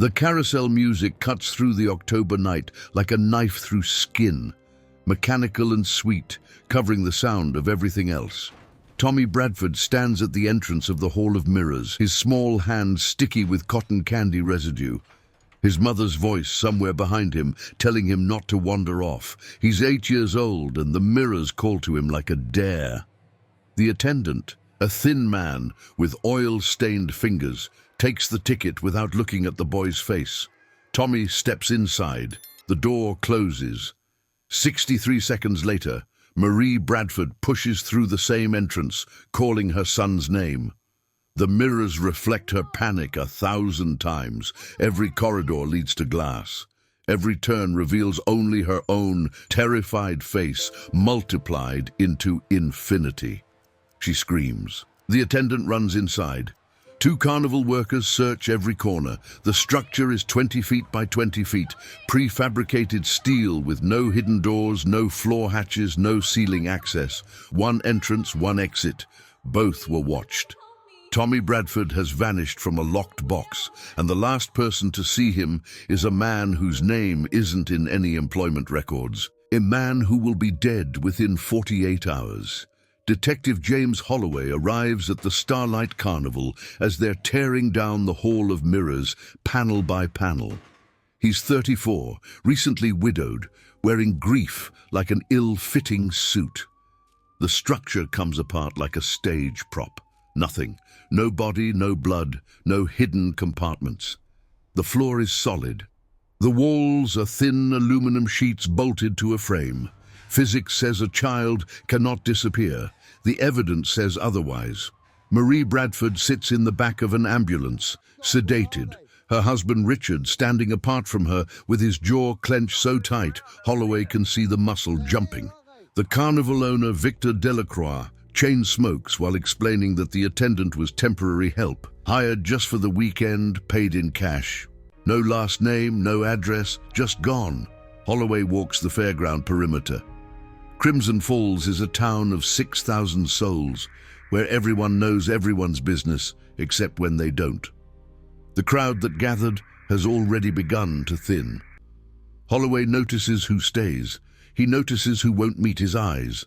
The carousel music cuts through the October night like a knife through skin, mechanical and sweet, covering the sound of everything else. Tommy Bradford stands at the entrance of the Hall of Mirrors, his small hand sticky with cotton candy residue. His mother's voice somewhere behind him, telling him not to wander off. He's 8 years old, and the mirrors call to him like a dare. The attendant, a thin man with oil-stained fingers, takes the ticket without looking at the boy's face. Tommy steps inside. The door closes. 63 seconds later, Marie Bradford pushes through the same entrance, calling her son's name. The mirrors reflect her panic 1,000 times. Every corridor leads to glass. Every turn reveals only her own terrified face, multiplied into infinity. She screams. The attendant runs inside. 2 Carnival workers search every corner. The structure is 20 feet by 20 feet, prefabricated steel with no hidden doors, no floor hatches, no ceiling access. 1 entrance, 1 exit. Both were watched. Tommy Bradford has vanished from a locked box, and the last person to see him is a man whose name isn't in any employment records. A man who will be dead within 48 hours. Detective James Holloway arrives at the Starlight Carnival as they're tearing down the Hall of Mirrors, panel by panel. He's 34, recently widowed, wearing grief like an ill-fitting suit. The structure comes apart like a stage prop. Nothing. No body, no blood, no hidden compartments. The floor is solid. The walls are thin aluminum sheets bolted to a frame. Physics says a child cannot disappear. The evidence says otherwise. Marie Bradford sits in the back of an ambulance, sedated. Her husband Richard standing apart from her with his jaw clenched so tight, Holloway can see the muscle jumping. The carnival owner Victor Delacroix chain smokes while explaining that the attendant was temporary help, hired just for the weekend, paid in cash. No last name, no address, just gone. Holloway walks the fairground perimeter. Crimson Falls is a town of 6,000 souls, where everyone knows everyone's business, except when they don't. The crowd that gathered has already begun to thin. Holloway notices who stays. He notices who won't meet his eyes.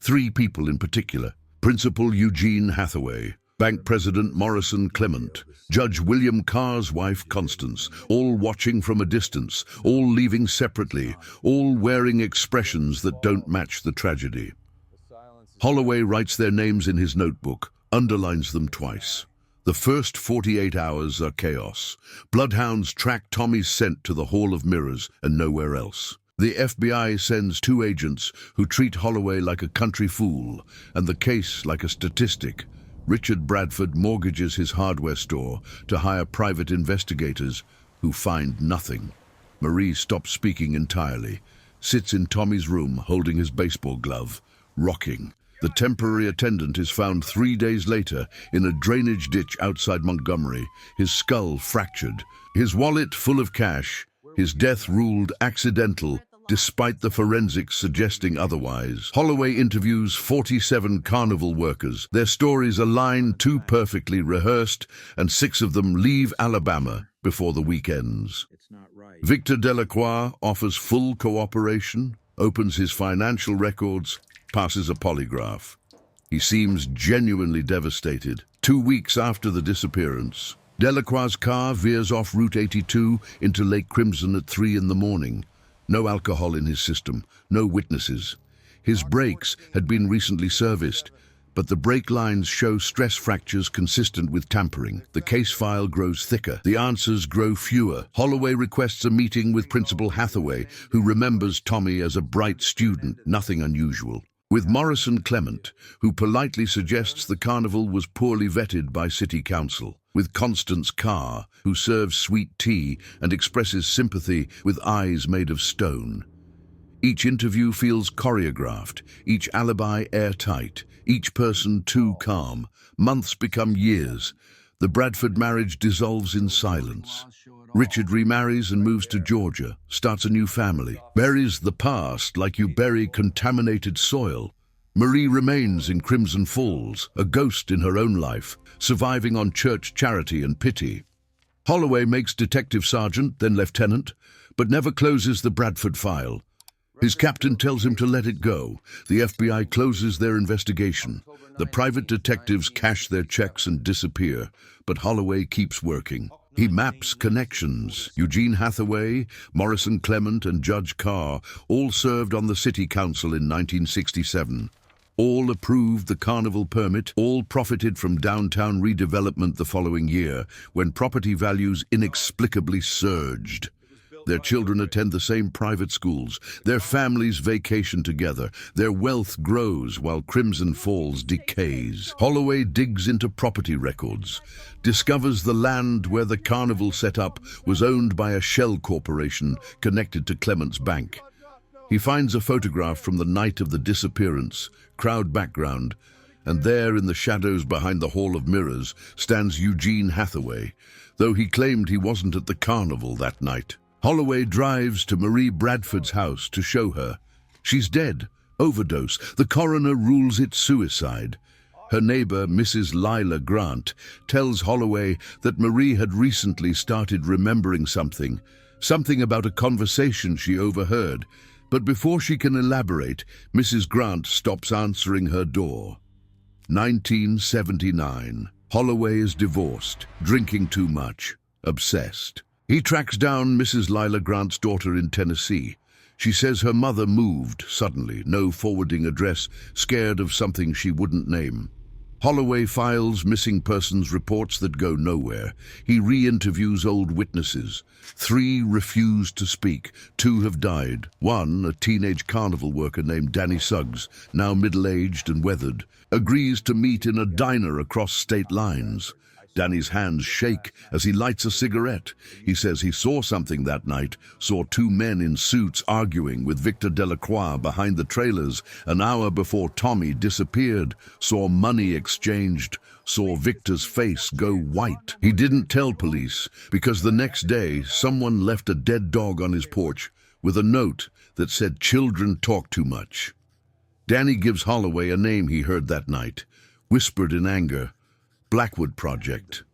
3 people in particular: Principal Eugene Hathaway, Bank President Morrison Clement, Judge William Carr's wife Constance, all watching from a distance, all leaving separately, all wearing expressions that don't match the tragedy. Holloway writes their names in his notebook, underlines them twice. The first 48 hours are chaos. Bloodhounds track Tommy's scent to the Hall of Mirrors and nowhere else. The FBI sends 2 agents who treat Holloway like a country fool and the case like a statistic. Richard Bradford mortgages his hardware store to hire private investigators who find nothing. Marie stops speaking entirely, sits in Tommy's room holding his baseball glove, rocking. The temporary attendant is found 3 days later in a drainage ditch outside Montgomery, his skull fractured, his wallet full of cash, his death ruled accidental, despite the forensics suggesting otherwise. Holloway interviews 47 carnival workers. Their stories align too perfectly rehearsed, and 6 of them leave Alabama before the week ends. Victor Delacroix offers full cooperation, opens his financial records, passes a polygraph. He seems genuinely devastated. 2 weeks after the disappearance, Delacroix's car veers off Route 82 into Lake Crimson at 3 in the morning. No alcohol in his system, no witnesses. His brakes had been recently serviced, but the brake lines show stress fractures consistent with tampering. The case file grows thicker. The answers grow fewer. Holloway requests a meeting with Principal Hathaway, who remembers Tommy as a bright student, nothing unusual. With Morrison Clement, who politely suggests the carnival was poorly vetted by City Council. With Constance Carr, who serves sweet tea and expresses sympathy with eyes made of stone. Each interview feels choreographed, each alibi airtight, each person too calm. Months become years. The Bradford marriage dissolves in silence. Richard remarries and moves to Georgia, starts a new family, buries the past like you bury contaminated soil. Marie remains in Crimson Falls, a ghost in her own life, surviving on church charity and pity. Holloway makes detective sergeant, then lieutenant, but never closes the Bradford file. His captain tells him to let it go. The FBI closes their investigation. The private detectives cash their checks and disappear, but Holloway keeps working. He maps connections. Eugene Hathaway, Morrison Clement, and Judge Carr all served on the city council in 1967. All approved the Carnival permit, all profited from downtown redevelopment the following year, when property values inexplicably surged. Their children attend the same private schools. Their families vacation together. Their wealth grows while Crimson Falls decays. Holloway digs into property records, discovers the land where the Carnival set up was owned by a shell corporation connected to Clement's bank. He finds a photograph from the night of the disappearance, crowd background, and there in the shadows behind the Hall of Mirrors stands Eugene Hathaway, though he claimed he wasn't at the Carnival that night. Holloway drives to Marie Bradford's house to show her. She's dead, overdose. The coroner rules it suicide. Her neighbor, Mrs. Lila Grant, tells Holloway that Marie had recently started remembering something about a conversation she overheard. But before she can elaborate, Mrs. Grant stops answering her door. 1979. Holloway is divorced, drinking too much, obsessed. He tracks down Mrs. Lila Grant's daughter in Tennessee. She says her mother moved suddenly, no forwarding address, scared of something she wouldn't name. Holloway files missing persons reports that go nowhere. He re-interviews old witnesses. 3 refuse to speak. 2 have died. 1, a teenage carnival worker named Danny Suggs, now middle-aged and weathered, agrees to meet in a diner across state lines. Danny's hands shake as he lights a cigarette. He says he saw something that night, saw 2 men in suits arguing with Victor Delacroix behind the trailers an hour before Tommy disappeared, saw money exchanged, saw Victor's face go white. He didn't tell police because the next day someone left a dead dog on his porch with a note that said children talk too much. Danny gives Holloway a name he heard that night, whispered in anger. Blackwood Project.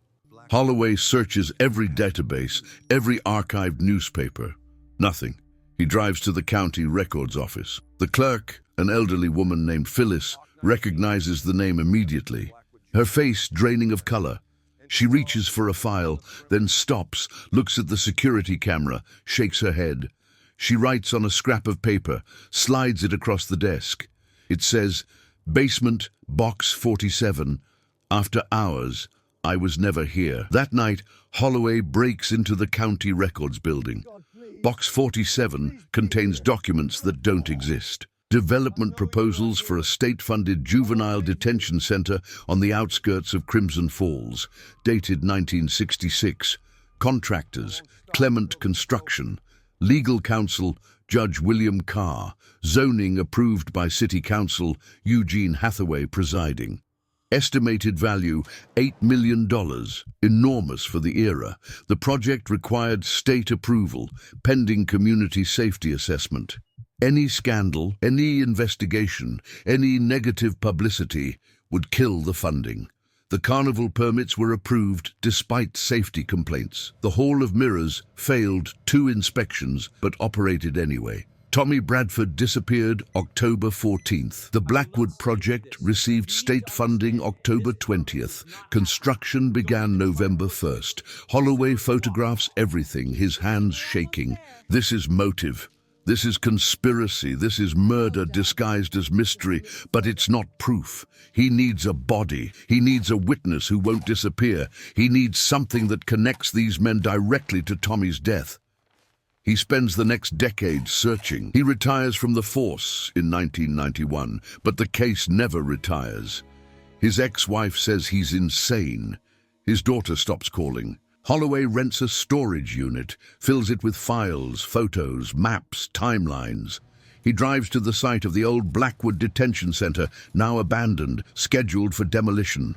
Holloway searches every database, every archived newspaper. Nothing. He drives to the county records office. The clerk, an elderly woman named Phyllis, recognizes the name immediately, her face draining of color. She reaches for a file, then stops, looks at the security camera, shakes her head. She writes on a scrap of paper, slides it across the desk. It says, Basement, Box 47, After hours, I was never here. That night, Holloway breaks into the county records building. Box 47 contains documents that don't exist. Development proposals for a state-funded juvenile detention center on the outskirts of Crimson Falls, dated 1966. Contractors, Clement Construction. Legal counsel, Judge William Carr. Zoning approved by City Council, Eugene Hathaway presiding. Estimated value, $8 million, enormous for the era. The project required state approval, pending community safety assessment. Any scandal, any investigation, any negative publicity would kill the funding. The Carnival permits were approved despite safety complaints. The Hall of Mirrors failed 2 inspections but operated anyway. Tommy Bradford disappeared October 14th. The Blackwood project received state funding October 20th. Construction began November 1st. Holloway photographs everything, his hands shaking. This is motive. This is conspiracy. This is murder disguised as mystery, but it's not proof. He needs a body. He needs a witness who won't disappear. He needs something that connects these men directly to Tommy's death. He spends the next decade searching. He retires from the force in 1991, but the case never retires. His ex-wife says he's insane. His daughter stops calling. Holloway rents a storage unit, fills it with files, photos, maps, timelines. He drives to the site of the old Blackwood Detention Center, now abandoned, scheduled for demolition.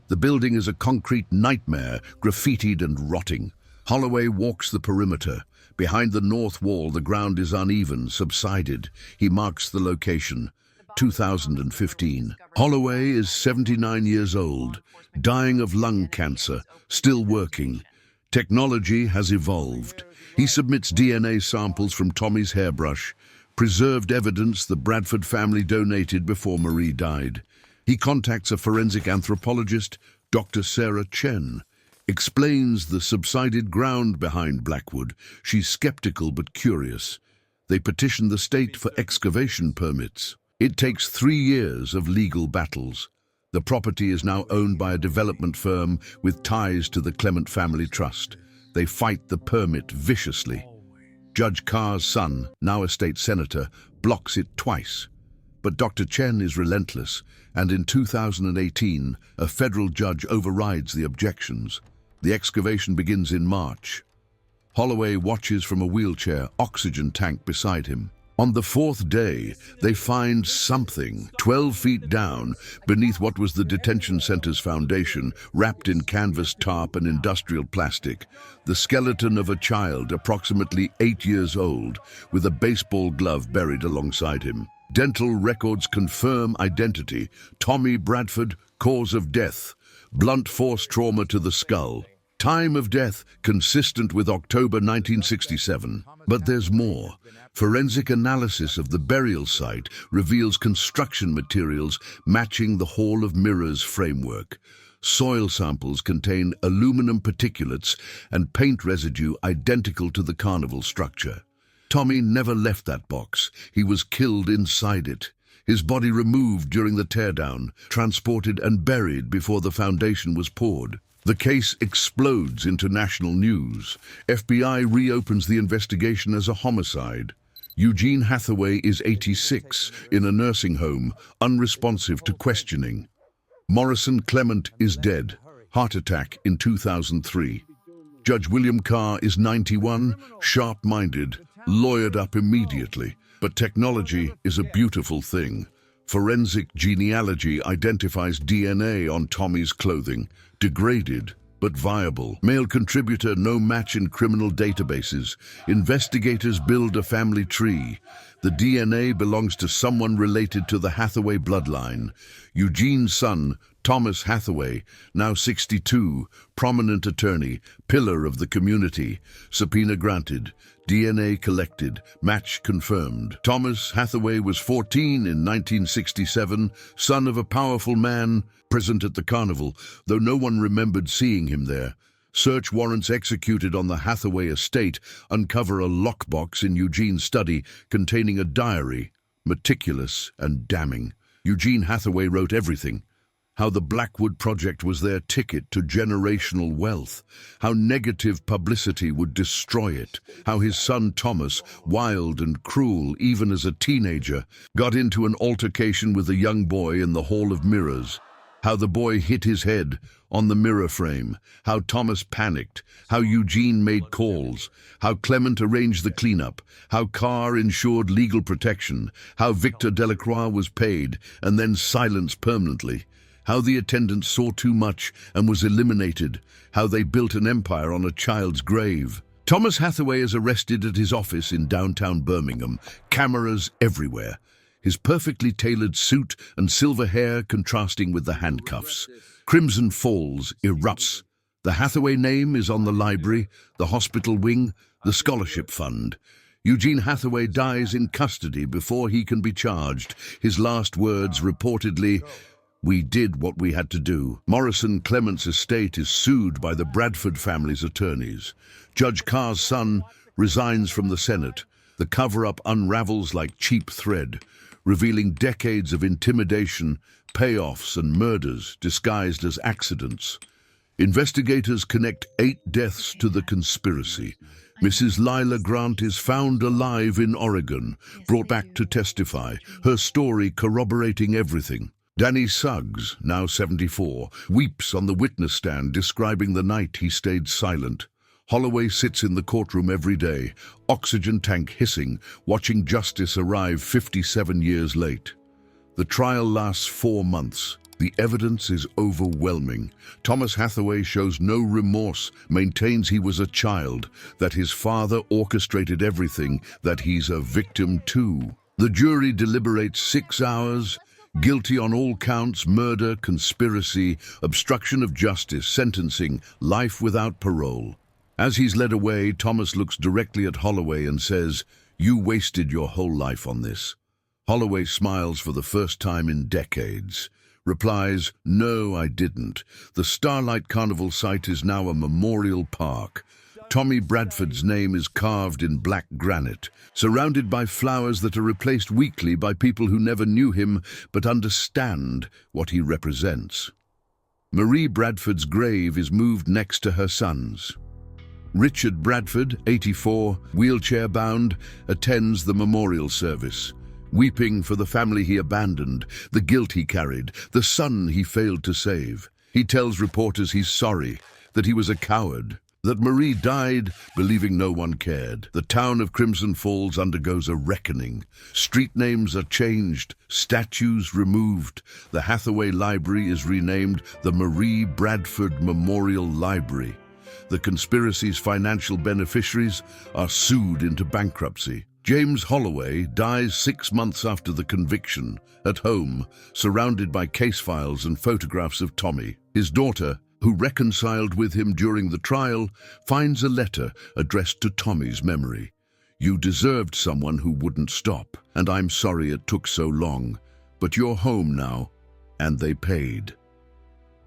The building is a concrete nightmare, graffitied and rotting. Holloway walks the perimeter. Behind the north wall, the ground is uneven, subsided. He marks the location. 2015. Holloway is 79 years old, dying of lung cancer, still working. Technology has evolved. He submits DNA samples from Tommy's hairbrush, preserved evidence the Bradford family donated before Marie died. He contacts a forensic anthropologist, Dr. Sarah Chen, explains the subsided ground behind Blackwood. She's skeptical but curious. They petition the state for excavation permits. It takes 3 years of legal battles. The property is now owned by a development firm with ties to the Clement family trust. They fight the permit viciously. Judge Carr's son, now a state senator, blocks it twice. But Dr. Chen is relentless, and in 2018, a federal judge overrides the objections. The excavation begins in March. Holloway watches from a wheelchair, oxygen tank beside him. On the 4th day, they find something 12 feet down beneath what was the detention center's foundation, wrapped in canvas tarp and industrial plastic. The skeleton of a child, approximately 8 years old, with a baseball glove buried alongside him. Dental records confirm identity. Tommy Bradford, cause of death, blunt force trauma to the skull. Time of death consistent with October 1967. But there's more. Forensic analysis of the burial site reveals construction materials matching the Hall of Mirrors framework. Soil samples contain aluminum particulates and paint residue identical to the Carnival structure. Tommy never left that box. He was killed inside it. His body removed during the teardown, transported and buried before the foundation was poured. The case explodes into national news. FBI reopens the investigation as a homicide. Eugene Hathaway is 86, in a nursing home, unresponsive to questioning. Morrison Clement is dead, heart attack in 2003. Judge William Carr is 91, sharp-minded, lawyered up immediately. But technology is a beautiful thing. Forensic genealogy identifies DNA on Tommy's clothing, degraded but viable. Male contributor no match in criminal databases. Investigators build a family tree. The DNA belongs to someone related to the Hathaway bloodline. Eugene's son, Thomas Hathaway, now 62, prominent attorney, pillar of the community. Subpoena granted. DNA collected, match confirmed. Thomas Hathaway was 14 in 1967, son of a powerful man present at the Carnival, though no one remembered seeing him there. Search warrants executed on the Hathaway estate uncover a lockbox in Eugene's study containing a diary, meticulous and damning. Eugene Hathaway wrote everything. How the Blackwood project was their ticket to generational wealth, how negative publicity would destroy it, how his son Thomas, wild and cruel even as a teenager, got into an altercation with a young boy in the Hall of Mirrors, how the boy hit his head on the mirror frame, how Thomas panicked, how Eugene made calls, how Clement arranged the cleanup, how Carr ensured legal protection, how Victor Delacroix was paid and then silenced permanently, how the attendant saw too much and was eliminated, how they built an empire on a child's grave. Thomas Hathaway is arrested at his office in downtown Birmingham, cameras everywhere. His perfectly tailored suit and silver hair contrasting with the handcuffs. Crimson Falls erupts. The Hathaway name is on the library, the hospital wing, the scholarship fund. Eugene Hathaway dies in custody before he can be charged. His last words reportedly, "We did what we had to do." Morrison Clement's estate is sued by the Bradford family's attorneys. Judge Carr's son resigns from the Senate. The cover-up unravels like cheap thread, revealing decades of intimidation, payoffs and murders disguised as accidents. Investigators connect 8 deaths to the conspiracy. Mrs. Lila Grant is found alive in Oregon, brought back to testify, her story corroborating everything. Danny Suggs, now 74, weeps on the witness stand describing the night he stayed silent. Holloway sits in the courtroom every day, oxygen tank hissing, watching justice arrive 57 years late. The trial lasts 4 months. The evidence is overwhelming. Thomas Hathaway shows no remorse, maintains he was a child, that his father orchestrated everything, that he's a victim too. The jury deliberates 6 hours, guilty on all counts: murder, conspiracy, obstruction of justice, sentencing, life without parole. As he's led away, Thomas looks directly at Holloway and says, "You wasted your whole life on this." Holloway smiles for the first time in decades, replies, "No, I didn't. The Starlight Carnival site is now a memorial park. Tommy Bradford's name is carved in black granite, surrounded by flowers that are replaced weekly by people who never knew him but understand what he represents." Marie Bradford's grave is moved next to her son's. Richard Bradford, 84, wheelchair-bound, attends the memorial service, weeping for the family he abandoned, the guilt he carried, the son he failed to save. He tells reporters he's sorry, that he was a coward, that Marie died believing no one cared. The town of Crimson Falls undergoes a reckoning. Street names are changed, statues removed. The Hathaway Library is renamed the Marie Bradford Memorial Library. The conspiracy's financial beneficiaries are sued into bankruptcy. James Holloway dies 6 months after the conviction, at home, surrounded by case files and photographs of Tommy. His daughter, who reconciled with him during the trial, finds a letter addressed to Tommy's memory. "You deserved someone who wouldn't stop, and I'm sorry it took so long, but you're home now," and they paid.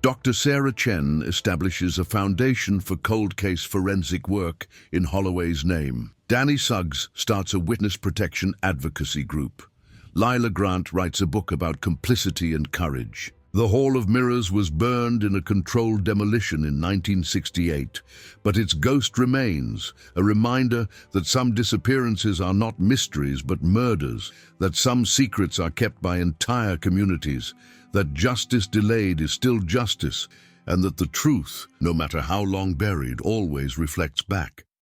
Dr. Sarah Chen establishes a foundation for cold case forensic work in Holloway's name. Danny Suggs starts a witness protection advocacy group. Lila Grant writes a book about complicity and courage. The Hall of Mirrors was burned in a controlled demolition in 1968, but its ghost remains, a reminder that some disappearances are not mysteries but murders, that some secrets are kept by entire communities, that justice delayed is still justice, and that the truth, no matter how long buried, always reflects back.